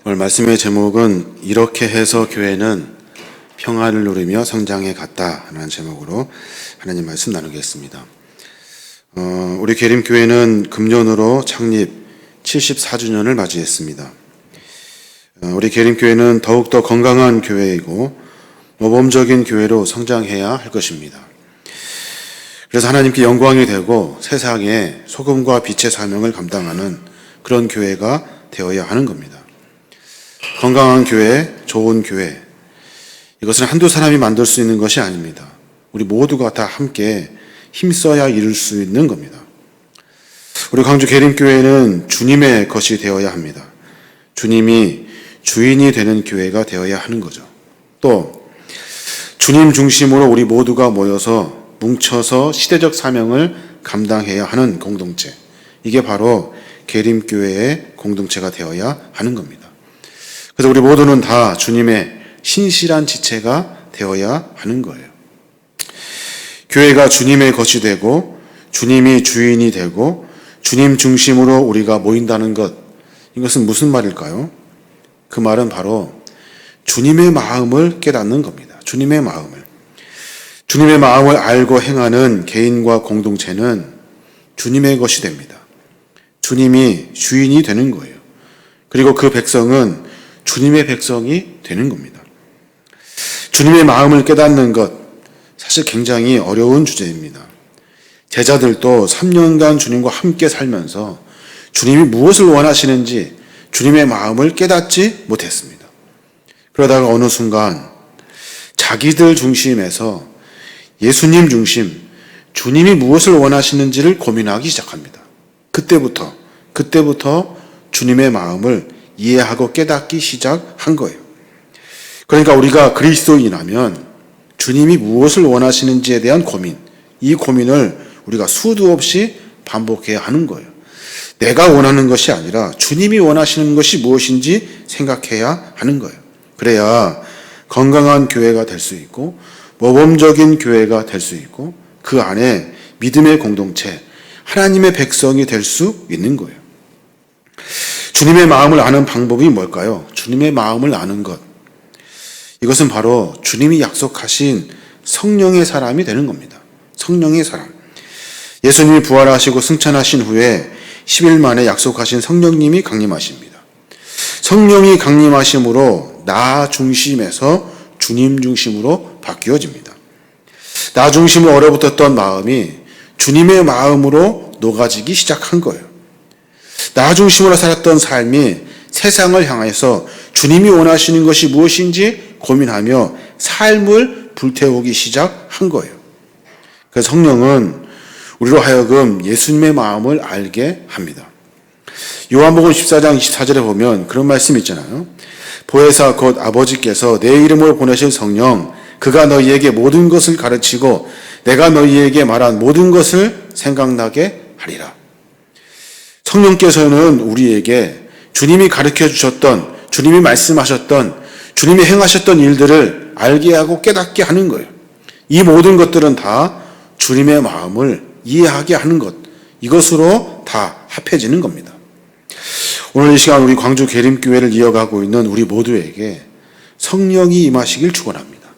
오늘 말씀의 제목은 이렇게 해서 교회는 평화를 누리며 성장해 갔다 라는 제목으로 하나님 말씀 나누겠습니다. 우리 계림교회는 금년으로 창립 74주년을 맞이했습니다. 우리 계림교회는 더욱더 건강한 교회이고 모범적인 교회로 성장해야 할 것입니다. 그래서 하나님께 영광이 되고 세상에 소금과 빛의 사명을 감당하는 그런 교회가 되어야 하는 겁니다. 건강한 교회, 좋은 교회, 이것은 한두 사람이 만들 수 있는 것이 아닙니다. 우리 모두가 다 함께 힘써야 이룰 수 있는 겁니다. 우리 광주 계림교회는 주님의 것이 되어야 합니다. 주님이 주인이 되는 교회가 되어야 하는 거죠. 또 주님 중심으로 우리 모두가 모여서 뭉쳐서 시대적 사명을 감당해야 하는 공동체, 이게 바로 계림교회의 공동체가 되어야 하는 겁니다. 그래서 우리 모두는 다 주님의 신실한 지체가 되어야 하는 거예요. 교회가 주님의 것이 되고 주님이 주인이 되고 주님 중심으로 우리가 모인다는 것, 이것은 무슨 말일까요? 그 말은 바로 주님의 마음을 깨닫는 겁니다. 주님의 마음을. 주님의 마음을 알고 행하는 개인과 공동체는 주님의 것이 됩니다. 주님이 주인이 되는 거예요. 그리고 그 백성은 주님의 백성이 되는 겁니다. 주님의 마음을 깨닫는 것, 사실 굉장히 어려운 주제입니다. 제자들도 3년간 주님과 함께 살면서 주님이 무엇을 원하시는지 주님의 마음을 깨닫지 못했습니다. 그러다가 어느 순간 자기들 중심에서 예수님 중심, 주님이 무엇을 원하시는지를 고민하기 시작합니다. 그때부터 주님의 마음을 이해하고 깨닫기 시작한 거예요. 그러니까 우리가 그리스도인이라면 주님이 무엇을 원하시는지에 대한 고민, 이 고민을 우리가 수도 없이 반복해야 하는 거예요. 내가 원하는 것이 아니라 주님이 원하시는 것이 무엇인지 생각해야 하는 거예요. 그래야 건강한 교회가 될 수 있고 모범적인 교회가 될 수 있고 그 안에 믿음의 공동체, 하나님의 백성이 될 수 있는 거예요. 주님의 마음을 아는 방법이 뭘까요? 주님의 마음을 아는 것. 이것은 바로 주님이 약속하신 성령의 사람이 되는 겁니다. 성령의 사람. 예수님이 부활하시고 승천하신 후에 10일 만에 약속하신 성령님이 강림하십니다. 성령이 강림하심으로 나 중심에서 주님 중심으로 바뀌어집니다. 나 중심으로 얼어붙었던 마음이 주님의 마음으로 녹아지기 시작한 거예요. 나 중심으로 살았던 삶이 세상을 향해서 주님이 원하시는 것이 무엇인지 고민하며 삶을 불태우기 시작한 거예요. 그래서 성령은 우리로 하여금 예수님의 마음을 알게 합니다. 요한복음 14장 24절에 보면 그런 말씀이 있잖아요. 보혜사 곧 아버지께서 내 이름으로 보내실 성령, 그가 너희에게 모든 것을 가르치고 내가 너희에게 말한 모든 것을 생각나게 하리라. 성령께서는 우리에게 주님이 가르쳐 주셨던, 주님이 말씀하셨던, 주님이 행하셨던 일들을 알게 하고 깨닫게 하는 거예요. 이 모든 것들은 다 주님의 마음을 이해하게 하는 것, 이것으로 다 합해지는 겁니다. 오늘 이 시간 우리 광주 계림교회를 이어가고 있는 우리 모두에게 성령이 임하시길 축원합니다.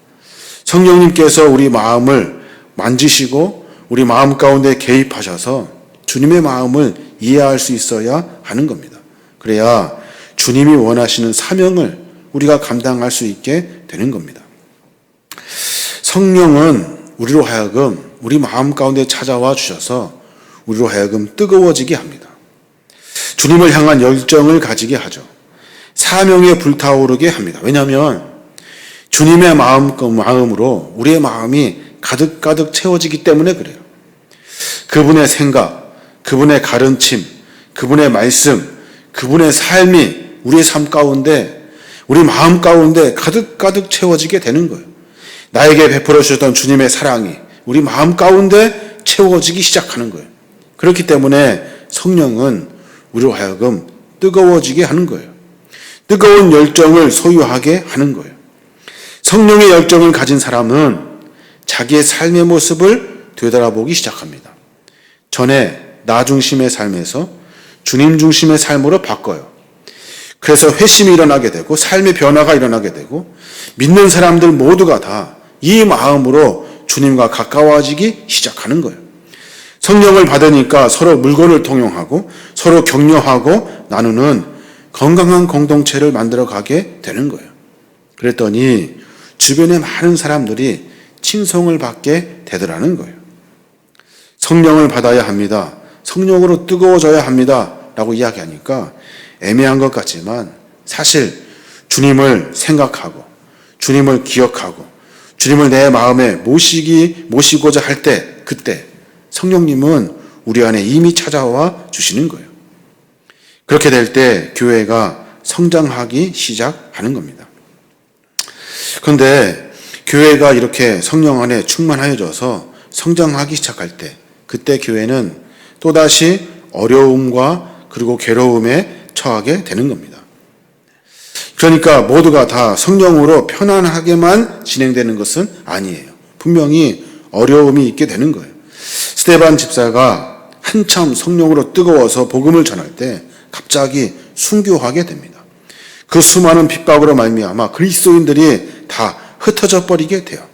성령님께서 우리 마음을 만지시고 우리 마음 가운데 개입하셔서 주님의 마음을 이해할 수 있어야 하는 겁니다. 그래야 주님이 원하시는 사명을 우리가 감당할 수 있게 되는 겁니다. 성령은 우리로 하여금 우리 마음 가운데 찾아와 주셔서 우리로 하여금 뜨거워지게 합니다. 주님을 향한 열정을 가지게 하죠. 사명에 불타오르게 합니다. 왜냐하면 주님의 마음으로 우리의 마음이 가득가득 채워지기 때문에 그래요. 그분의 생각, 그분의 가르침, 그분의 말씀, 그분의 삶이 우리의 삶 가운데, 우리 마음 가운데 가득가득 채워지게 되는 거예요. 나에게 베풀어 주셨던 주님의 사랑이 우리 마음 가운데 채워지기 시작하는 거예요. 그렇기 때문에 성령은 우리로 하여금 뜨거워지게 하는 거예요. 뜨거운 열정을 소유하게 하는 거예요. 성령의 열정을 가진 사람은 자기의 삶의 모습을 되돌아보기 시작합니다. 전에 나 중심의 삶에서 주님 중심의 삶으로 바꿔요. 그래서 회심이 일어나게 되고 삶의 변화가 일어나게 되고 믿는 사람들 모두가 다 이 마음으로 주님과 가까워지기 시작하는 거예요. 성령을 받으니까 서로 물건을 통용하고 서로 격려하고 나누는 건강한 공동체를 만들어 가게 되는 거예요. 그랬더니 주변의 많은 사람들이 칭송을 받게 되더라는 거예요. 성령을 받아야 합니다. 성령으로 뜨거워져야 합니다. 라고 이야기하니까 애매한 것 같지만 사실 주님을 생각하고 주님을 기억하고 주님을 내 마음에 모시고자 할 때 그때 성령님은 우리 안에 이미 찾아와 주시는 거예요. 그렇게 될 때 교회가 성장하기 시작하는 겁니다. 그런데 교회가 이렇게 성령 안에 충만하여져서 성장하기 시작할 때 그때 교회는 또다시 어려움과 그리고 괴로움에 처하게 되는 겁니다. 그러니까 모두가 다 성령으로 편안하게만 진행되는 것은 아니에요. 분명히 어려움이 있게 되는 거예요. 스데반 집사가 한참 성령으로 뜨거워서 복음을 전할 때 갑자기 순교하게 됩니다. 그 수많은 핍박으로 말미암아 그리스도인들이 다 흩어져 버리게 돼요.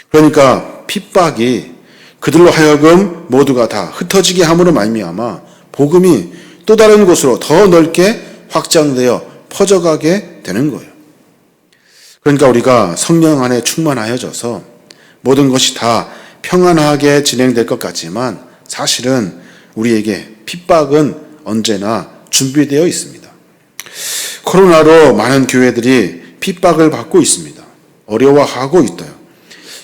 그러니까 핍박이 그들로 하여금 모두가 다 흩어지게 함으로 말미암아 복음이 또 다른 곳으로 더 넓게 확장되어 퍼져가게 되는 거예요. 그러니까 우리가 성령 안에 충만하여져서 모든 것이 다 평안하게 진행될 것 같지만 사실은 우리에게 핍박은 언제나 준비되어 있습니다. 코로나로 많은 교회들이 핍박을 받고 있습니다. 어려워하고 있어요.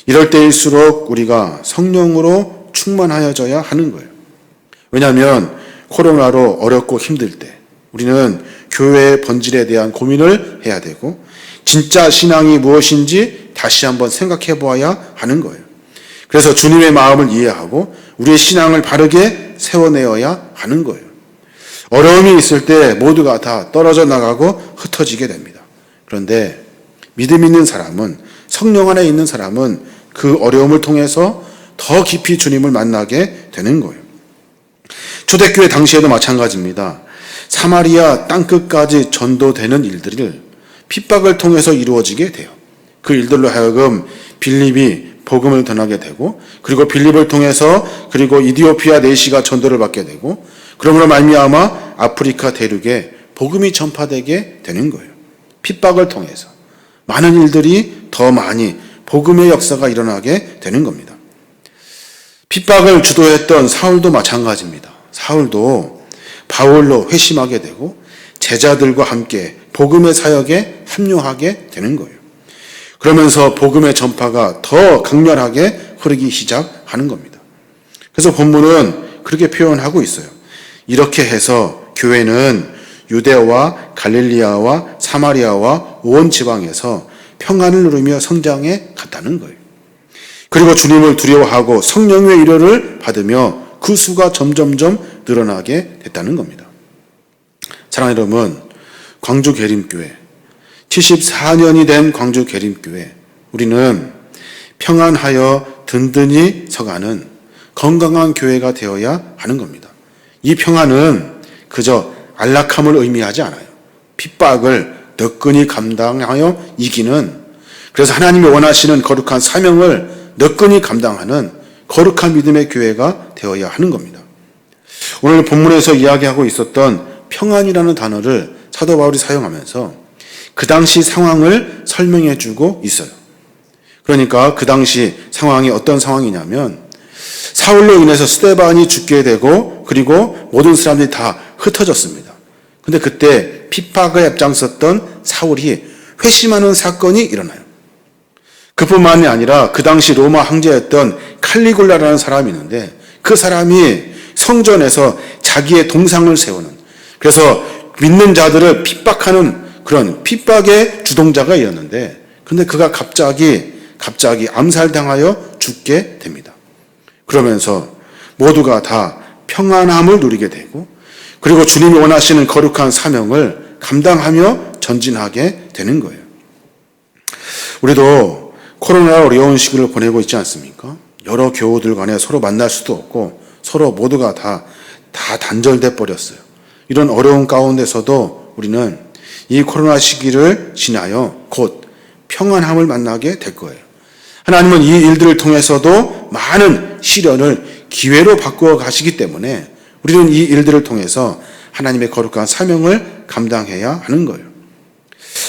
이럴 때일수록 우리가 성령으로 충만하여져야 하는 거예요. 왜냐하면 코로나로 어렵고 힘들 때 우리는 교회의 본질에 대한 고민을 해야 되고 진짜 신앙이 무엇인지 다시 한번 생각해 보아야 하는 거예요. 그래서 주님의 마음을 이해하고 우리의 신앙을 바르게 세워내어야 하는 거예요. 어려움이 있을 때 모두가 다 떨어져 나가고 흩어지게 됩니다. 그런데 믿음 있는 사람은 성령 안에 있는 사람은 그 어려움을 통해서 더 깊이 주님을 만나게 되는 거예요. 초대교회 당시에도 마찬가지입니다. 사마리아 땅끝까지 전도되는 일들을 핍박을 통해서 이루어지게 돼요. 그 일들로 하여금 빌립이 복음을 전하게 되고 그리고 빌립을 통해서 그리고 이디오피아 내시가 전도를 받게 되고 그러므로 말미암아 아프리카 대륙에 복음이 전파되게 되는 거예요. 핍박을 통해서 많은 일들이 더 많이 복음의 역사가 일어나게 되는 겁니다. 핍박을 주도했던 사울도 마찬가지입니다. 사울도 바울로 회심하게 되고 제자들과 함께 복음의 사역에 합류하게 되는 거예요. 그러면서 복음의 전파가 더 강렬하게 흐르기 시작하는 겁니다. 그래서 본문은 그렇게 표현하고 있어요. 이렇게 해서 교회는 유대와 갈릴리아와 사마리아와 온 지방에서 평안을 누리며 성장해 갔다는 거예요. 그리고 주님을 두려워하고 성령의 위로를 받으며 그 수가 점점점 늘어나게 됐다는 겁니다. 사랑하는 여러분, 광주 계림교회 74년이 된 광주 계림교회 우리는 평안하여 든든히 서가는 건강한 교회가 되어야 하는 겁니다. 이 평안은 그저 안락함을 의미하지 않아요. 핍박을 너끈히 감당하여 이기는, 그래서 하나님이 원하시는 거룩한 사명을 너끈히 감당하는 거룩한 믿음의 교회가 되어야 하는 겁니다. 오늘 본문에서 이야기하고 있었던 평안이라는 단어를 사도 바울이 사용하면서 그 당시 상황을 설명해 주고 있어요. 그러니까 그 당시 상황이 어떤 상황이냐면 사울로 인해서 스데반이 죽게 되고 그리고 모든 사람들이 다 흩어졌습니다. 근데 그때 핍박에 앞장섰던 사울이 회심하는 사건이 일어나요. 그뿐만이 아니라 그 당시 로마 황제였던 칼리굴라라는 사람이 있는데 그 사람이 성전에서 자기의 동상을 세우는, 그래서 믿는 자들을 핍박하는 그런 핍박의 주동자가이었는데 근데 그가 갑자기 암살당하여 죽게 됩니다. 그러면서 모두가 다 평안함을 누리게 되고 그리고 주님이 원하시는 거룩한 사명을 감당하며 전진하게 되는 거예요. 우리도 코로나 어려운 시기를 보내고 있지 않습니까? 여러 교우들 간에 서로 만날 수도 없고 서로 모두가 다 단절돼 버렸어요. 이런 어려운 가운데서도 우리는 이 코로나 시기를 지나여 곧 평안함을 만나게 될 거예요. 하나님은 이 일들을 통해서도 많은 시련을 기회로 바꾸어 가시기 때문에 우리는 이 일들을 통해서 하나님의 거룩한 사명을 감당해야 하는 거예요.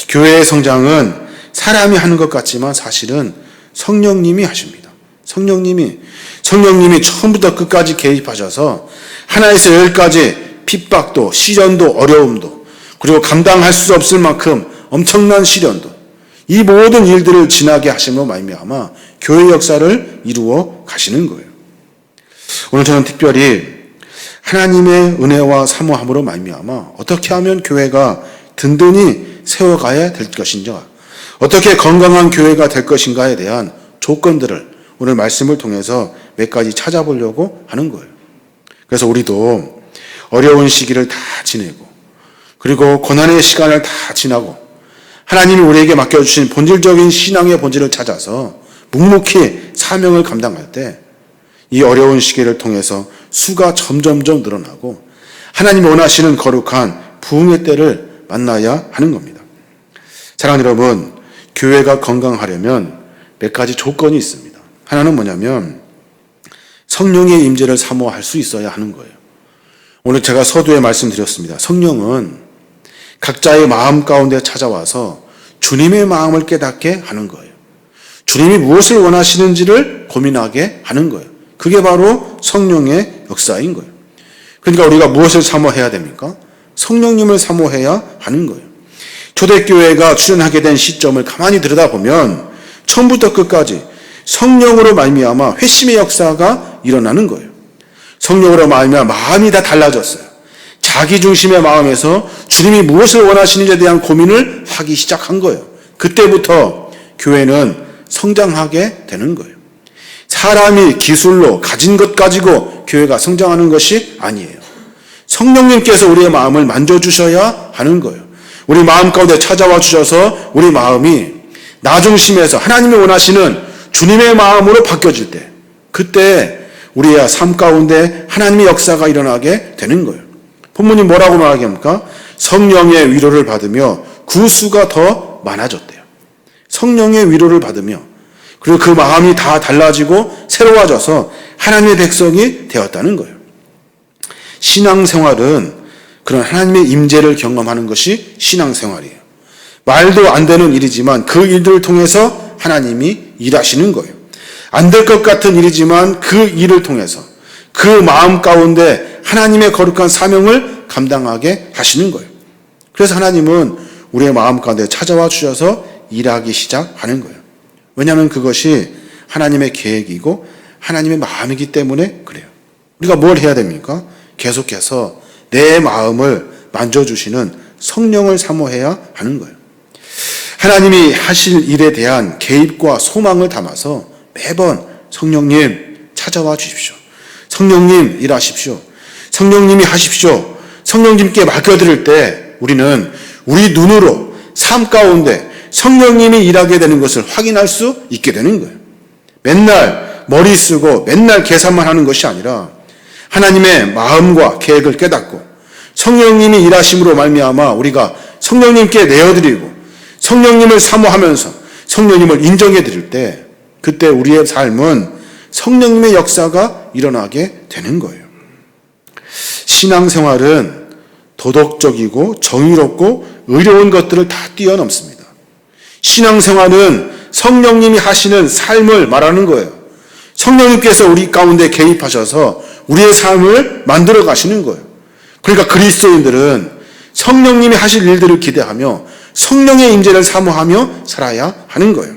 교회의 성장은 사람이 하는 것 같지만 사실은 성령님이 하십니다. 성령님이 처음부터 끝까지 개입하셔서 하나에서 열까지 핍박도, 시련도, 어려움도, 그리고 감당할 수 없을 만큼 엄청난 시련도, 이 모든 일들을 지나게 하심으로 말미암아 교회 역사를 이루어 가시는 거예요. 오늘 저는 특별히 하나님의 은혜와 사모함으로 말미암아 어떻게 하면 교회가 든든히 세워가야 될 것인가, 어떻게 건강한 교회가 될 것인가에 대한 조건들을 오늘 말씀을 통해서 몇 가지 찾아보려고 하는 거예요. 그래서 우리도 어려운 시기를 다 지내고, 그리고 고난의 시간을 다 지나고, 하나님이 우리에게 맡겨주신 본질적인 신앙의 본질을 찾아서 묵묵히 사명을 감당할 때 이 어려운 시기를 통해서 수가 점점점 늘어나고 하나님이 원하시는 거룩한 부흥의 때를 만나야 하는 겁니다. 사랑하는 여러분, 교회가 건강하려면 몇 가지 조건이 있습니다. 하나는 뭐냐면 성령의 임재를 사모할 수 있어야 하는 거예요. 오늘 제가 서두에 말씀드렸습니다. 성령은 각자의 마음 가운데 찾아와서 주님의 마음을 깨닫게 하는 거예요. 주님이 무엇을 원하시는지를 고민하게 하는 거예요. 그게 바로 성령의 역사인 거예요. 그러니까 우리가 무엇을 사모해야 됩니까? 성령님을 사모해야 하는 거예요. 초대교회가 출현하게 된 시점을 가만히 들여다보면 처음부터 끝까지 성령으로 말미암아 회심의 역사가 일어나는 거예요. 성령으로 말미암아 마음이 다 달라졌어요. 자기 중심의 마음에서 주님이 무엇을 원하시는지에 대한 고민을 하기 시작한 거예요. 그때부터 교회는 성장하게 되는 거예요. 사람이 기술로 가진 것 가지고 교회가 성장하는 것이 아니에요. 성령님께서 우리의 마음을 만져주셔야 하는 거예요. 우리 마음 가운데 찾아와 주셔서 우리 마음이 나 중심에서 하나님이 원하시는 주님의 마음으로 바뀌어질 때, 그때 우리의 삶 가운데 하나님의 역사가 일어나게 되는 거예요. 본문이 뭐라고 말하게 합니까? 성령의 위로를 받으며 구수가 더 많아졌대요. 성령의 위로를 받으며, 그리고 그 마음이 다 달라지고 새로워져서 하나님의 백성이 되었다는 거예요. 신앙생활은 그런 하나님의 임재를 경험하는 것이 신앙생활이에요. 말도 안 되는 일이지만 그 일들을 통해서 하나님이 일하시는 거예요. 안 될 것 같은 일이지만 그 일을 통해서 그 마음 가운데 하나님의 거룩한 사명을 감당하게 하시는 거예요. 그래서 하나님은 우리의 마음 가운데 찾아와 주셔서 일하기 시작하는 거예요. 왜냐하면 그것이 하나님의 계획이고 하나님의 마음이기 때문에 그래요. 우리가 뭘 해야 됩니까? 계속해서 내 마음을 만져주시는 성령을 사모해야 하는 거예요. 하나님이 하실 일에 대한 개입과 소망을 담아서 매번 성령님 찾아와 주십시오. 성령님 일하십시오. 성령님이 하십시오. 성령님께 맡겨드릴 때 우리는 우리 눈으로 삶 가운데 성령님이 일하게 되는 것을 확인할 수 있게 되는 거예요. 맨날 머리 쓰고 맨날 계산만 하는 것이 아니라 하나님의 마음과 계획을 깨닫고 성령님이 일하심으로 말미암아 우리가 성령님께 내어드리고 성령님을 사모하면서 성령님을 인정해 드릴 때, 그때 우리의 삶은 성령님의 역사가 일어나게 되는 거예요. 신앙생활은 도덕적이고 정의롭고 의로운 것들을 다 뛰어넘습니다. 신앙생활은 성령님이 하시는 삶을 말하는 거예요. 성령님께서 우리 가운데 개입하셔서 우리의 삶을 만들어 가시는 거예요. 그러니까 그리스도인들은 성령님이 하실 일들을 기대하며 성령의 임재를 사모하며 살아야 하는 거예요.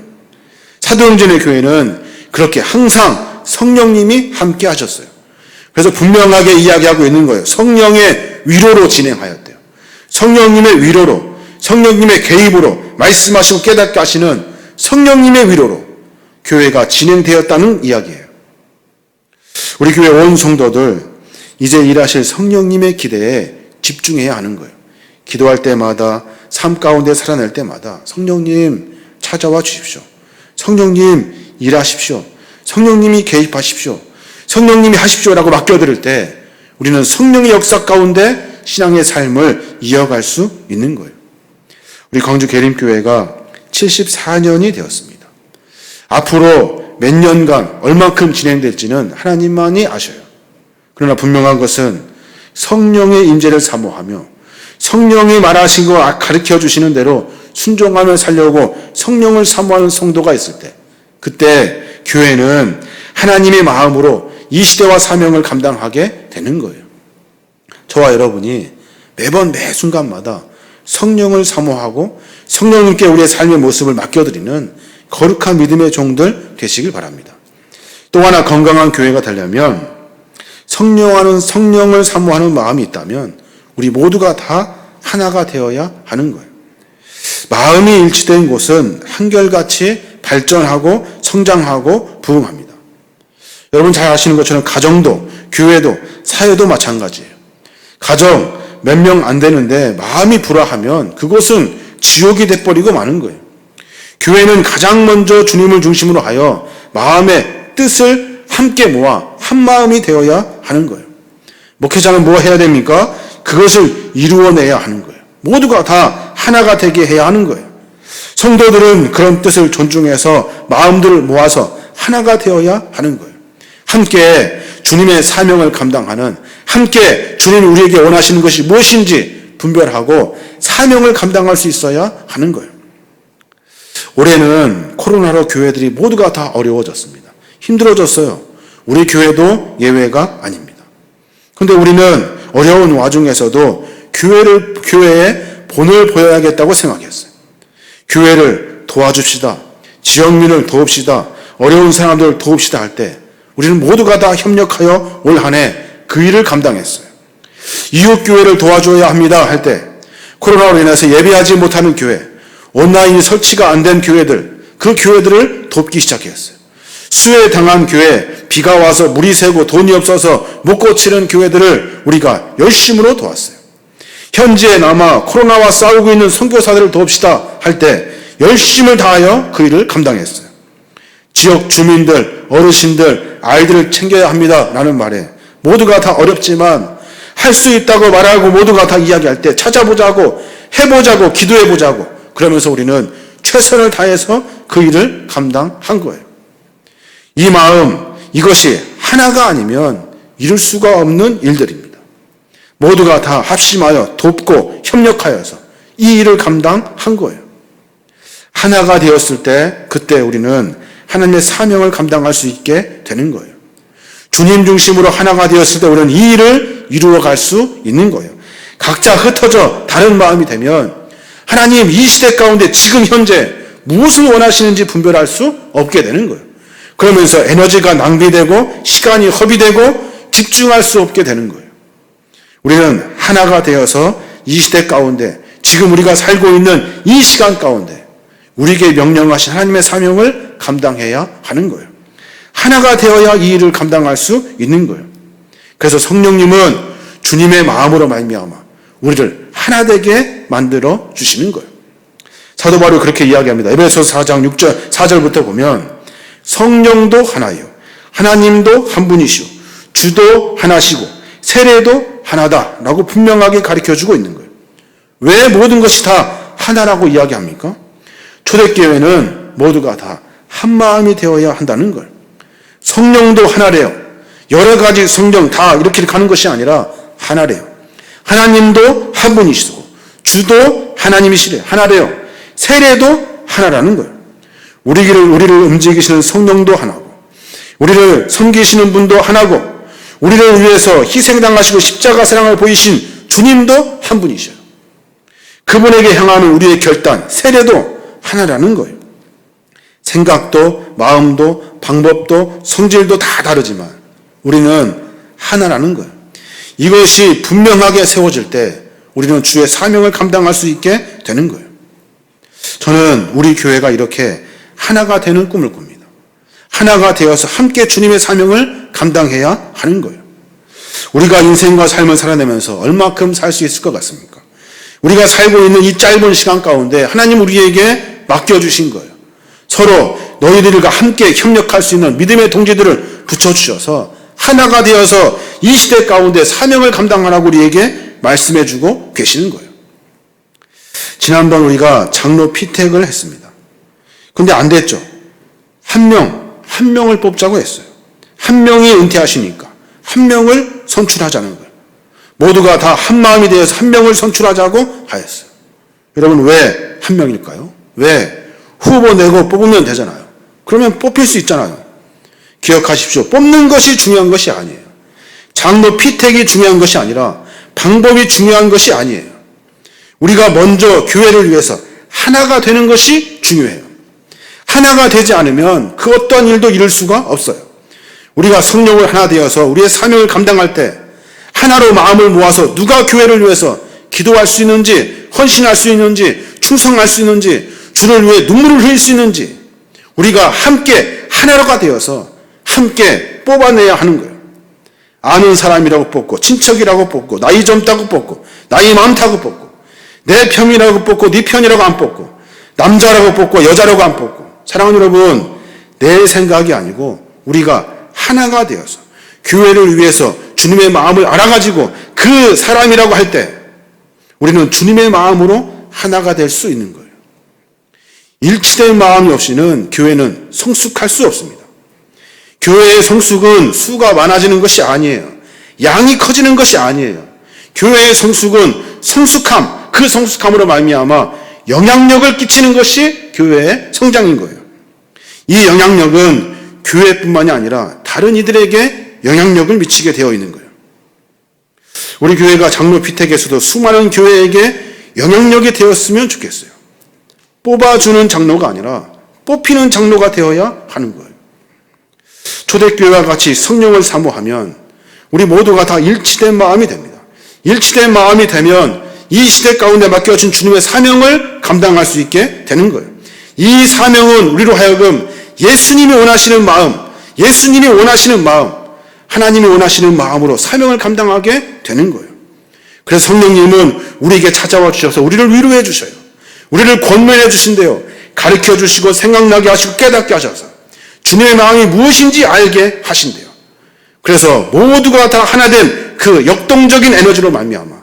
사도행전의 교회는 그렇게 항상 성령님이 함께 하셨어요. 그래서 분명하게 이야기하고 있는 거예요. 성령의 위로로 진행하였대요. 성령님의 위로로, 성령님의 개입으로 말씀하시고 깨닫게 하시는 성령님의 위로로 교회가 진행되었다는 이야기예요. 우리 교회 온 성도들 이제 일하실 성령님의 기대에 집중해야 하는 거예요. 기도할 때마다, 삶 가운데 살아낼 때마다 성령님 찾아와 주십시오. 성령님 일하십시오. 성령님이 개입하십시오. 성령님이 하십시오라고 맡겨드릴 때 우리는 성령의 역사 가운데 신앙의 삶을 이어갈 수 있는 거예요. 우리 광주 계림교회가 74년이 되었습니다. 앞으로 몇 년간 얼만큼 진행될지는 하나님만이 아셔요. 그러나 분명한 것은 성령의 임재를 사모하며 성령이 말하신 거 가르쳐 주시는 대로 순종하며 살려고 성령을 사모하는 성도가 있을 때, 그때 교회는 하나님의 마음으로 이 시대와 사명을 감당하게 되는 거예요. 저와 여러분이 매번 매 순간마다 성령을 사모하고 성령님께 우리의 삶의 모습을 맡겨드리는 거룩한 믿음의 종들 되시길 바랍니다. 또 하나 건강한 교회가 되려면 성령을 사모하는 마음이 있다면 우리 모두가 다 하나가 되어야 하는 거예요. 마음이 일치된 곳은 한결같이 발전하고 성장하고 부흥합니다. 여러분 잘 아시는 것처럼 가정도, 교회도, 사회도 마찬가지예요. 가정 몇 명 안 되는데 마음이 불화하면 그곳은 지옥이 돼버리고 마는 거예요. 교회는 가장 먼저 주님을 중심으로 하여 마음의 뜻을 함께 모아 한 마음이 되어야 하는 거예요. 목회자는 뭐 해야 됩니까? 그것을 이루어내야 하는 거예요. 모두가 다 하나가 되게 해야 하는 거예요. 성도들은 그런 뜻을 존중해서 마음들을 모아서 하나가 되어야 하는 거예요. 함께 주님의 사명을 감당하는, 함께 주님이 우리에게 원하시는 것이 무엇인지 분별하고 사명을 감당할 수 있어야 하는 거예요. 올해는 코로나로 교회들이 모두가 다 어려워졌습니다. 힘들어졌어요. 우리 교회도 예외가 아닙니다. 그런데 우리는 어려운 와중에서도 교회에 본을 보여야겠다고 생각했어요. 교회를 도와줍시다. 지역민을 도웁시다. 어려운 사람들을 도웁시다 할 때 우리는 모두가 다 협력하여 올 한 해 그 일을 감당했어요. 이웃교회를 도와줘야 합니다 할 때 코로나로 인해서 예배하지 못하는 교회, 온라인이 설치가 안 된 교회들, 그 교회들을 돕기 시작했어요. 수해 당한 교회, 비가 와서 물이 새고 돈이 없어서 못 고치는 교회들을 우리가 열심으로 도왔어요. 현지에 남아 코로나와 싸우고 있는 선교사들을 도웁시다 할 때 열심을 다하여 그 일을 감당했어요. 지역 주민들, 어르신들, 아이들을 챙겨야 합니다 라는 말에 모두가 다 어렵지만 할 수 있다고 말하고 모두가 다 이야기할 때 찾아보자고, 해보자고, 기도해보자고, 그러면서 우리는 최선을 다해서 그 일을 감당한 거예요. 이 마음, 이것이 하나가 아니면 이룰 수가 없는 일들입니다. 모두가 다 합심하여 돕고 협력하여서 이 일을 감당한 거예요. 하나가 되었을 때 그때 우리는 하나님의 사명을 감당할 수 있게 되는 거예요. 주님 중심으로 하나가 되었을 때 우리는 이 일을 이루어 갈 수 있는 거예요. 각자 흩어져 다른 마음이 되면 하나님 이 시대 가운데 지금 현재 무엇을 원하시는지 분별할 수 없게 되는 거예요. 그러면서 에너지가 낭비되고 시간이 허비되고 집중할 수 없게 되는 거예요. 우리는 하나가 되어서 이 시대 가운데 지금 우리가 살고 있는 이 시간 가운데 우리에게 명령하신 하나님의 사명을 감당해야 하는 거예요. 하나가 되어야 이 일을 감당할 수 있는 거예요. 그래서 성령님은 주님의 마음으로 말미암아 우리를 하나 되게 만들어 주시는 거예요. 사도 바울이 그렇게 이야기합니다. 에베소서 4장 6절 4절부터 보면 성령도 하나요, 하나님도 한 분이시오, 주도 하나시고 세례도 하나다라고 분명하게 가르쳐주고 있는 거예요. 왜 모든 것이 다 하나라고 이야기합니까? 초대교회는 모두가 다 한 마음이 되어야 한다는 걸. 성령도 하나래요. 여러 가지 성령 다 이렇게 가는 것이 아니라 하나래요. 하나님도 한 분이시고 주도 하나님이시래요. 하나래요. 세례도 하나라는 거예요. 우리를 움직이시는 성령도 하나고, 우리를 섬기시는 분도 하나고, 우리를 위해서 희생당하시고 십자가 사랑을 보이신 주님도 한 분이셔요. 그분에게 향하는 우리의 결단, 세례도 하나라는 거예요. 생각도, 마음도, 방법도, 성질도 다 다르지만 우리는 하나라는 거예요. 이것이 분명하게 세워질 때 우리는 주의 사명을 감당할 수 있게 되는 거예요. 저는 우리 교회가 이렇게 하나가 되는 꿈을 꿉니다. 하나가 되어서 함께 주님의 사명을 감당해야 하는 거예요. 우리가 인생과 삶을 살아내면서 얼마큼 살 수 있을 것 같습니까? 우리가 살고 있는 이 짧은 시간 가운데 하나님 우리에게 맡겨주신 거예요. 서로 너희들과 함께 협력할 수 있는 믿음의 동지들을 붙여주셔서 하나가 되어서 이 시대 가운데 사명을 감당하라고 우리에게 말씀해주고 계시는 거예요. 지난번 우리가 장로 피택을 했습니다. 근데 안 됐죠. 한 명을 뽑자고 했어요. 한 명이 은퇴하시니까 한 명을 선출하자는 거예요. 모두가 다 한 마음이 되어서 한 명을 선출하자고 하였어요. 여러분, 왜 한 명일까요? 왜? 후보 내고 뽑으면 되잖아요. 그러면 뽑힐 수 있잖아요. 기억하십시오. 뽑는 것이 중요한 것이 아니에요. 장로 피택이 중요한 것이 아니라 방법이 중요한 것이 아니에요. 우리가 먼저 교회를 위해서 하나가 되는 것이 중요해요. 하나가 되지 않으면 그 어떠한 일도 이룰 수가 없어요. 우리가 성령을 하나 되어서 우리의 사명을 감당할 때 하나로 마음을 모아서 누가 교회를 위해서 기도할 수 있는지, 헌신할 수 있는지, 충성할 수 있는지, 주를 위해 눈물을 흘릴 수 있는지 우리가 함께 하나가 되어서 함께 뽑아내야 하는 거예요. 아는 사람이라고 뽑고, 친척이라고 뽑고, 나이 젊다고 뽑고, 나이 많다고 뽑고, 내 편이라고 뽑고, 네 편이라고 안 뽑고, 남자라고 뽑고, 여자라고 안 뽑고. 사랑하는 여러분, 내 생각이 아니고 우리가 하나가 되어서 교회를 위해서 주님의 마음을 알아가지고 그 사람이라고 할 때 우리는 주님의 마음으로 하나가 될 수 있는 거예요. 일치된 마음이 없이는 교회는 성숙할 수 없습니다. 교회의 성숙은 수가 많아지는 것이 아니에요. 양이 커지는 것이 아니에요. 교회의 성숙은 성숙함, 그 성숙함으로 말미암아 영향력을 끼치는 것이 교회의 성장인 거예요. 이 영향력은 교회뿐만이 아니라 다른 이들에게 영향력을 미치게 되어 있는 거예요. 우리 교회가 장로 피택에서도 수많은 교회에게 영향력이 되었으면 좋겠어요. 뽑아주는 장로가 아니라 뽑히는 장로가 되어야 하는 거예요. 초대교회와 같이 성령을 사모하면 우리 모두가 다 일치된 마음이 됩니다. 일치된 마음이 되면 이 시대 가운데 맡겨진 주님의 사명을 감당할 수 있게 되는 거예요. 이 사명은 우리로 하여금 예수님이 원하시는 마음, 예수님이 원하시는 마음, 하나님이 원하시는 마음으로 사명을 감당하게 되는 거예요. 그래서 성령님은 우리에게 찾아와 주셔서 우리를 위로해 주셔요. 우리를 권면해 주신대요. 가르쳐 주시고 생각나게 하시고 깨닫게 하셔서 주님의 마음이 무엇인지 알게 하신대요. 그래서 모두가 다 하나 된 그 역동적인 에너지로 말미암아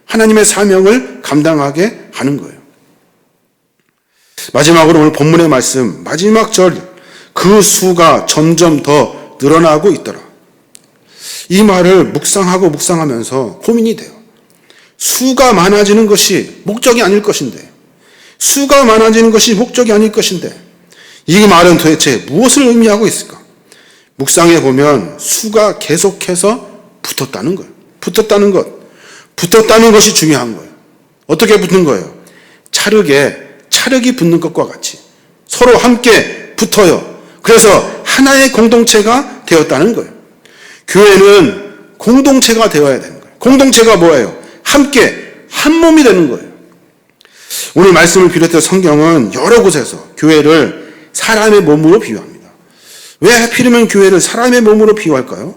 하나님의 사명을 감당하게 하는 거예요. 마지막으로 오늘 본문의 말씀 마지막 절, 그 수가 점점 더 늘어나고 있더라. 이 말을 묵상하면서 고민이 돼요. 수가 많아지는 것이 목적이 아닐 것인데, 수가 많아지는 것이 목적이 아닐 것인데 이 말은 도대체 무엇을 의미하고 있을까? 묵상해 보면 수가 계속해서 붙었다는 거예요. 붙었다는 것이 중요한 거예요. 어떻게 붙는 거예요? 찰흙이 붙는 것과 같이 서로 함께 붙어요. 그래서 하나의 공동체가 되었다는 거예요. 교회는 공동체가 되어야 되는 거예요. 공동체가 뭐예요? 함께 한 몸이 되는 거예요. 오늘 말씀을 비롯해서 성경은 여러 곳에서 교회를 사람의 몸으로 비유합니다. 왜 하필이면 교회를 사람의 몸으로 비유할까요?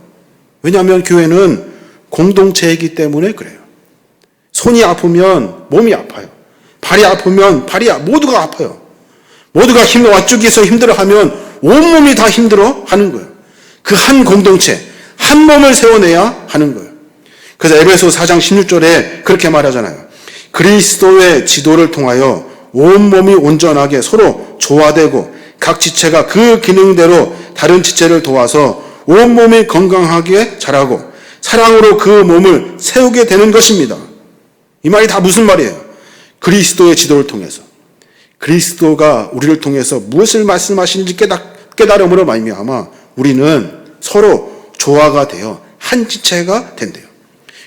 왜냐하면 교회는 공동체이기 때문에 그래요. 손이 아프면 몸이 아파요. 발이 아프면 모두가 아파요. 모두가 와쪽에서 힘들어하면 온몸이 다 힘들어하는 거예요. 그 한 공동체, 한 몸을 세워내야 하는 거예요. 그래서 에베소 4장 16절에 그렇게 말하잖아요. 그리스도의 지도를 통하여 온몸이 온전하게 서로 조화되고 각 지체가 그 기능대로 다른 지체를 도와서 온몸이 건강하게 자라고 사랑으로 그 몸을 세우게 되는 것입니다. 이 말이 다 무슨 말이에요? 그리스도의 지도를 통해서, 그리스도가 우리를 통해서 무엇을 말씀하시는지 깨달음으로 말미암아 우리는 서로 조화가 되어 한 지체가 된대요.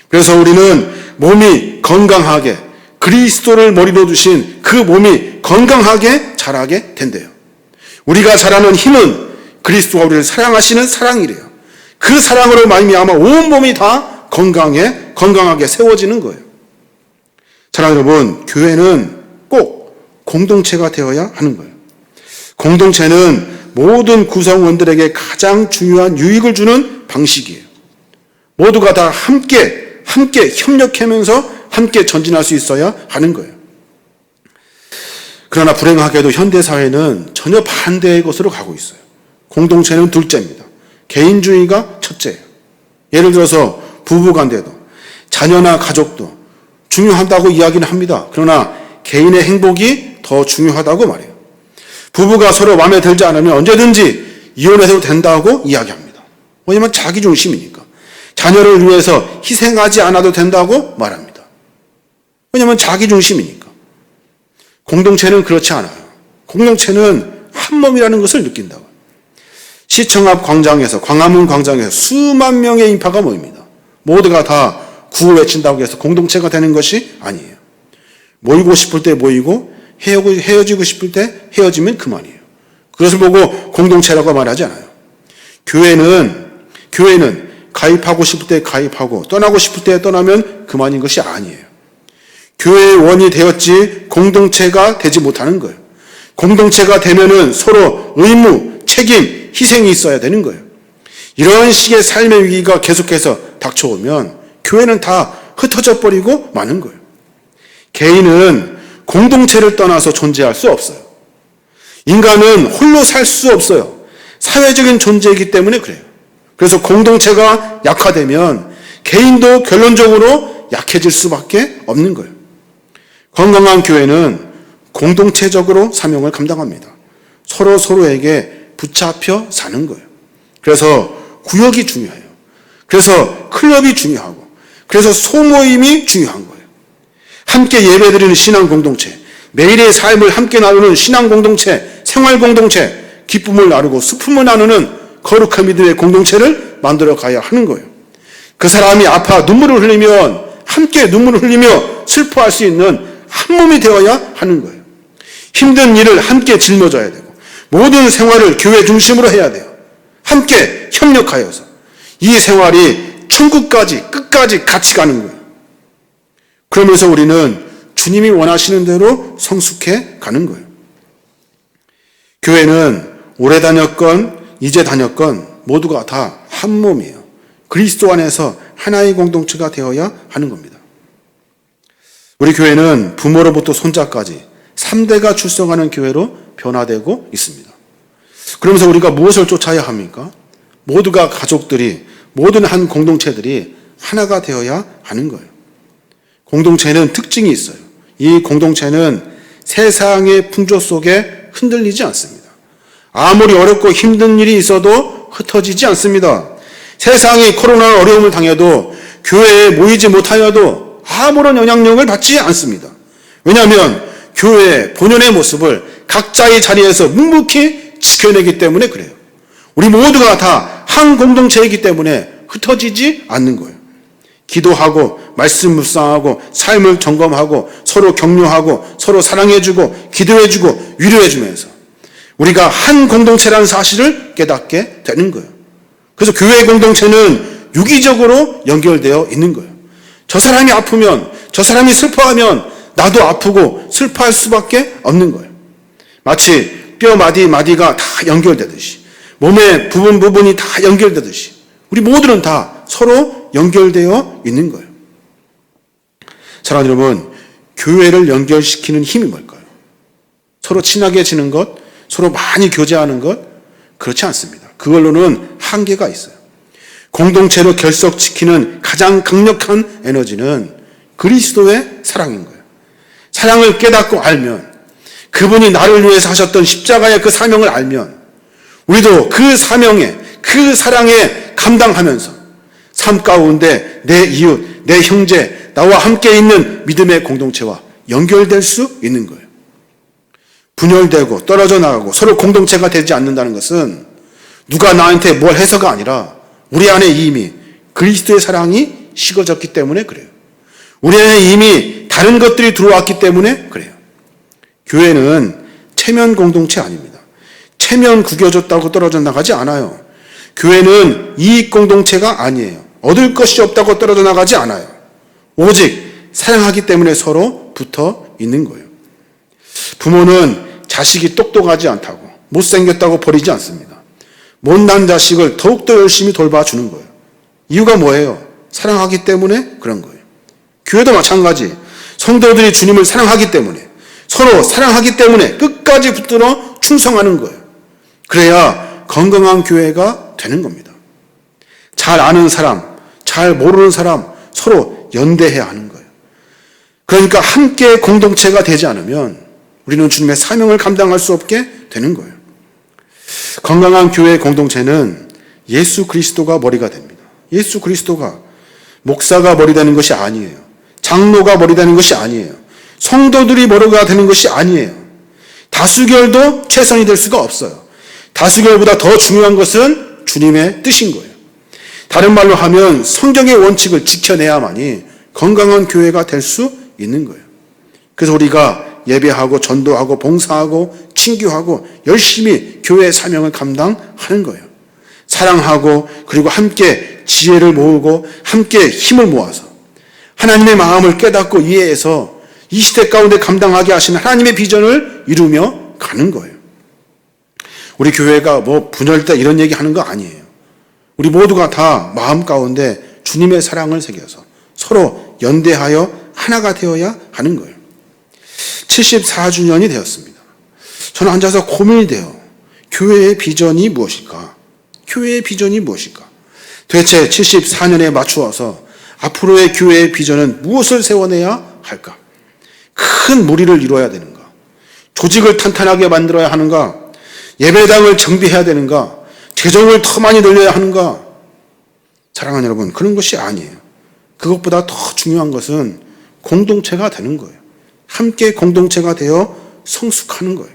그래서 우리는 몸이 건강하게, 그리스도를 머리로 두신 그 몸이 건강하게 자라게 된대요. 우리가 자라는 힘은 그리스도가 우리를 사랑하시는 사랑이래요. 그 사랑으로 말미암아 온 몸이 다 건강하게 세워지는 거예요. 사랑하는 여러분, 교회는 꼭 공동체가 되어야 하는 거예요. 공동체는 모든 구성원들에게 가장 중요한 유익을 주는 방식이에요. 모두가 다 함께 협력하면서 함께 전진할 수 있어야 하는 거예요. 그러나 불행하게도 현대사회는 전혀 반대의 것으로 가고 있어요. 공동체는 둘째입니다. 개인주의가 첫째예요. 예를 들어서 부부관계도 자녀나 가족도 중요하다고 이야기는 합니다. 그러나 개인의 행복이 더 중요하다고 말해요. 부부가 서로 마음에 들지 않으면 언제든지 이혼해도 된다고 이야기합니다. 왜냐하면 자기중심이니까. 자녀를 위해서 희생하지 않아도 된다고 말합니다. 왜냐하면 자기중심이니까. 공동체는 그렇지 않아요. 공동체는 한 몸이라는 것을 느낀다고. 시청 앞 광장에서, 광화문 광장에서 수만 명의 인파가 모입니다. 모두가 다 구호 외친다고 해서 공동체가 되는 것이 아니에요. 모이고 싶을 때 모이고 헤어지고 싶을 때 헤어지면 그만이에요. 그것을 보고 공동체라고 말하지 않아요. 교회는 가입하고 싶을 때 가입하고 떠나고 싶을 때 떠나면 그만인 것이 아니에요. 교회의 원이 되었지 공동체가 되지 못하는 거예요. 공동체가 되면은 서로 의무, 책임, 희생이 있어야 되는 거예요. 이런 식의 삶의 위기가 계속해서 닥쳐오면 교회는 다 흩어져 버리고 마는 거예요. 개인은 공동체를 떠나서 존재할 수 없어요. 인간은 홀로 살 수 없어요. 사회적인 존재이기 때문에 그래요. 그래서 공동체가 약화되면 개인도 결론적으로 약해질 수밖에 없는 거예요. 건강한 교회는 공동체적으로 사명을 감당합니다. 서로에게 붙잡혀 사는 거예요. 그래서 구역이 중요해요. 그래서 클럽이 중요하고, 그래서 소모임이 중요한 거예요. 함께 예배드리는 신앙 공동체, 매일의 삶을 함께 나누는 신앙 공동체, 생활 공동체, 기쁨을 나누고 슬픔을 나누는 거룩한 믿음의 공동체를 만들어 가야 하는 거예요. 그 사람이 아파 눈물을 흘리면 함께 눈물을 흘리며 슬퍼할 수 있는 한 몸이 되어야 하는 거예요. 힘든 일을 함께 짊어져야 되고 모든 생활을 교회 중심으로 해야 돼요. 함께 협력하여서 이 생활이 천국까지 끝까지 같이 가는 거예요. 그러면서 우리는 주님이 원하시는 대로 성숙해 가는 거예요. 교회는 오래 다녔건 이제 다녔건 모두가 다 한 몸이에요. 그리스도 안에서 하나의 공동체가 되어야 하는 겁니다. 우리 교회는 부모로부터 손자까지 3대가 출석하는 교회로 변화되고 있습니다. 그러면서 우리가 무엇을 쫓아야 합니까? 모두가 가족들이, 모든 한 공동체들이 하나가 되어야 하는 거예요. 공동체는 특징이 있어요. 이 공동체는 세상의 풍조 속에 흔들리지 않습니다. 아무리 어렵고 힘든 일이 있어도 흩어지지 않습니다. 세상이 코로나 어려움을 당해도 교회에 모이지 못하여도 아무런 영향력을 받지 않습니다. 왜냐하면 교회의 본연의 모습을 각자의 자리에서 묵묵히 지켜내기 때문에 그래요. 우리 모두가 다 한 공동체이기 때문에 흩어지지 않는 거예요. 기도하고 말씀 묵상하고 삶을 점검하고 서로 격려하고 서로 사랑해주고 기도해주고 위로해주면서 우리가 한 공동체라는 사실을 깨닫게 되는 거예요. 그래서 교회 공동체는 유기적으로 연결되어 있는 거예요. 저 사람이 아프면, 저 사람이 슬퍼하면 나도 아프고 슬퍼할 수밖에 없는 거예요. 마치 뼈 마디가 다 연결되듯이, 몸의 부분이 다 연결되듯이 우리 모두는 다 서로 연결되어 있는 거예요. 사랑하는 여러분, 교회를 연결시키는 힘이 뭘까요? 서로 친하게 지는 것, 서로 많이 교제하는 것? 그렇지 않습니다. 그걸로는 한계가 있어요. 공동체로 결속시키는 가장 강력한 에너지는 그리스도의 사랑인 거예요. 사랑을 깨닫고 알면, 그분이 나를 위해서 하셨던 십자가의 그 사명을 알면 우리도 그 사명에, 그 사랑에 감당하면서 삶 가운데 내 이웃, 내 형제, 나와 함께 있는 믿음의 공동체와 연결될 수 있는 거예요. 분열되고 떨어져 나가고 서로 공동체가 되지 않는다는 것은 누가 나한테 뭘 해서가 아니라 우리 안에 이미 그리스도의 사랑이 식어졌기 때문에 그래요. 우리 안에 이미 다른 것들이 들어왔기 때문에 그래요. 교회는 체면 공동체 아닙니다. 체면 구겨졌다고 떨어져 나가지 않아요. 교회는 이익 공동체가 아니에요. 얻을 것이 없다고 떨어져 나가지 않아요. 오직 사랑하기 때문에 서로 붙어 있는 거예요. 부모는 자식이 똑똑하지 않다고, 못생겼다고 버리지 않습니다. 못난 자식을 더욱더 열심히 돌봐주는 거예요. 이유가 뭐예요? 사랑하기 때문에 그런 거예요. 교회도 마찬가지. 성도들이 주님을 사랑하기 때문에, 서로 사랑하기 때문에 끝까지 붙들어 충성하는 거예요. 그래야 건강한 교회가 되는 겁니다. 잘 아는 사람, 잘 모르는 사람 서로 연대해야 하는 거예요. 그러니까 함께 공동체가 되지 않으면 우리는 주님의 사명을 감당할 수 없게 되는 거예요. 건강한 교회 공동체는 예수 그리스도가 머리가 됩니다. 예수 그리스도가 목사가 머리 되는 것이 아니에요. 장로가 머리 되는 것이 아니에요. 성도들이 머리가 되는 것이 아니에요. 다수결도 최선이 될 수가 없어요. 다수결보다 더 중요한 것은 주님의 뜻인 거예요. 다른 말로 하면 성경의 원칙을 지켜내야만이 건강한 교회가 될 수 있는 거예요. 그래서 우리가 예배하고 전도하고 봉사하고 친교하고 열심히 교회의 사명을 감당하는 거예요. 사랑하고 그리고 함께 지혜를 모으고 함께 힘을 모아서 하나님의 마음을 깨닫고 이해해서 이 시대 가운데 감당하게 하시는 하나님의 비전을 이루며 가는 거예요. 우리 교회가 뭐 분열다 이런 얘기 하는 거 아니에요. 우리 모두가 다 마음 가운데 주님의 사랑을 새겨서 서로 연대하여 하나가 되어야 하는 거예요. 74주년이 되었습니다. 저는 앉아서 고민이 돼요. 교회의 비전이 무엇일까? 교회의 비전이 무엇일까? 도대체 74년에 맞추어서 앞으로의 교회의 비전은 무엇을 세워내야 할까? 큰 무리를 이루어야 되는가? 조직을 탄탄하게 만들어야 하는가? 예배당을 정비해야 되는가? 재정을 더 많이 늘려야 하는가? 사랑하는 여러분, 그런 것이 아니에요. 그것보다 더 중요한 것은 공동체가 되는 거예요. 함께 공동체가 되어 성숙하는 거예요.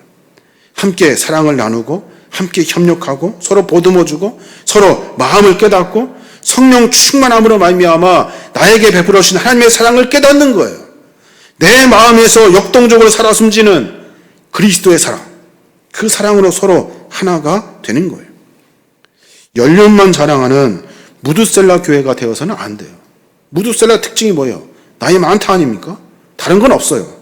함께 사랑을 나누고 함께 협력하고 서로 보듬어주고 서로 마음을 깨닫고 성령 충만함으로 말미암아 나에게 베풀어 주신 하나님의 사랑을 깨닫는 거예요. 내 마음에서 역동적으로 살아 숨지는 그리스도의 사랑, 그 사랑으로 서로 하나가 되는 거예요. 연륜만 자랑하는 무드셀라 교회가 되어서는 안 돼요. 무드셀라 특징이 뭐예요? 나이 많다 아닙니까? 다른 건 없어요.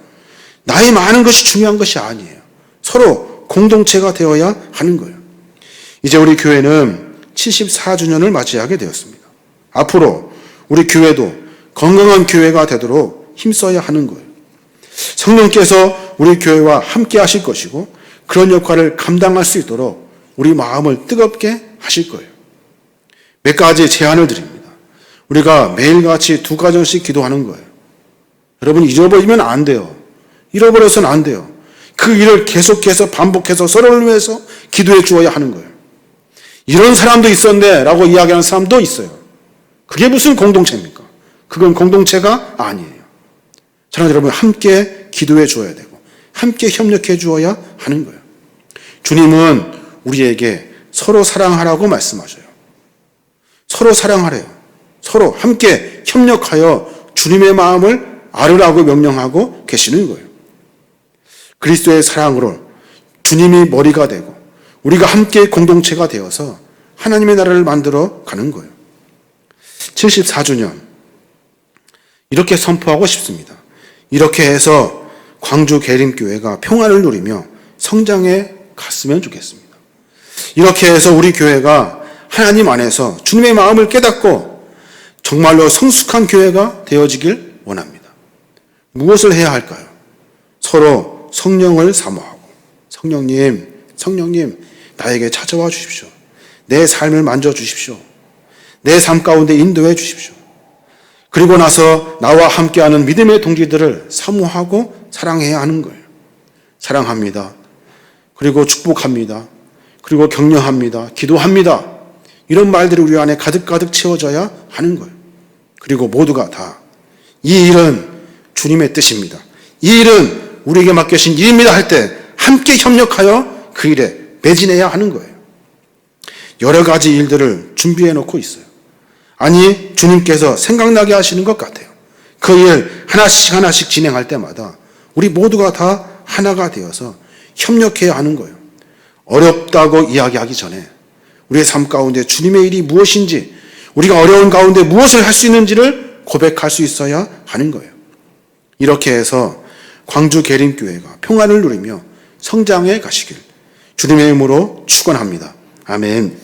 나이 많은 것이 중요한 것이 아니에요. 서로 공동체가 되어야 하는 거예요. 이제 우리 교회는 74주년을 맞이하게 되었습니다. 앞으로 우리 교회도 건강한 교회가 되도록 힘써야 하는 거예요. 성령께서 우리 교회와 함께 하실 것이고 그런 역할을 감당할 수 있도록 우리 마음을 뜨겁게 하실 거예요. 몇 가지 제안을 드립니다. 우리가 매일같이 2가정씩 기도하는 거예요. 여러분 잊어버리면 안 돼요. 잃어버려서는 안 돼요. 그 일을 계속해서 반복해서 서로를 위해서 기도해 주어야 하는 거예요. 이런 사람도 있었네 라고 이야기하는 사람도 있어요. 그게 무슨 공동체입니까? 그건 공동체가 아니에요. 저는 여러분 함께 기도해 주어야 되고 함께 협력해 주어야 하는 거예요. 주님은 우리에게 서로 사랑하라고 말씀하셔요. 서로 사랑하래요. 서로 함께 협력하여 주님의 마음을 아르라고 명령하고 계시는 거예요. 그리스도의 사랑으로 주님이 머리가 되고 우리가 함께 공동체가 되어서 하나님의 나라를 만들어 가는 거예요. 74주년 이렇게 선포하고 싶습니다. 이렇게 해서 광주 계림교회가 평안을 누리며 성장해 갔으면 좋겠습니다. 이렇게 해서 우리 교회가 하나님 안에서 주님의 마음을 깨닫고 정말로 성숙한 교회가 되어지길 원합니다. 무엇을 해야 할까요? 서로 성령을 사모하고 성령님 나에게 찾아와 주십시오. 내 삶을 만져주십시오. 내 삶 가운데 인도해 주십시오. 그리고 나서 나와 함께하는 믿음의 동지들을 사모하고 사랑해야 하는 거예요. 사랑합니다. 그리고 축복합니다. 그리고 격려합니다. 기도합니다. 이런 말들이 우리 안에 가득가득 채워져야 하는 거예요. 그리고 모두가 다 이 일은 주님의 뜻입니다. 이 일은 우리에게 맡겨진 일입니다 할 때 함께 협력하여 그 일에 매진해야 하는 거예요. 여러 가지 일들을 준비해 놓고 있어요. 아니 주님께서 생각나게 하시는 것 같아요. 그 일 하나씩 진행할 때마다 우리 모두가 다 하나가 되어서 협력해야 하는 거예요. 어렵다고 이야기하기 전에 우리의 삶 가운데 주님의 일이 무엇인지 우리가 어려운 가운데 무엇을 할 수 있는지를 고백할 수 있어야 하는 거예요. 이렇게 해서 광주 계림교회가 평안을 누리며 성장해 가시길 주님의 이름으로 축원합니다. 아멘.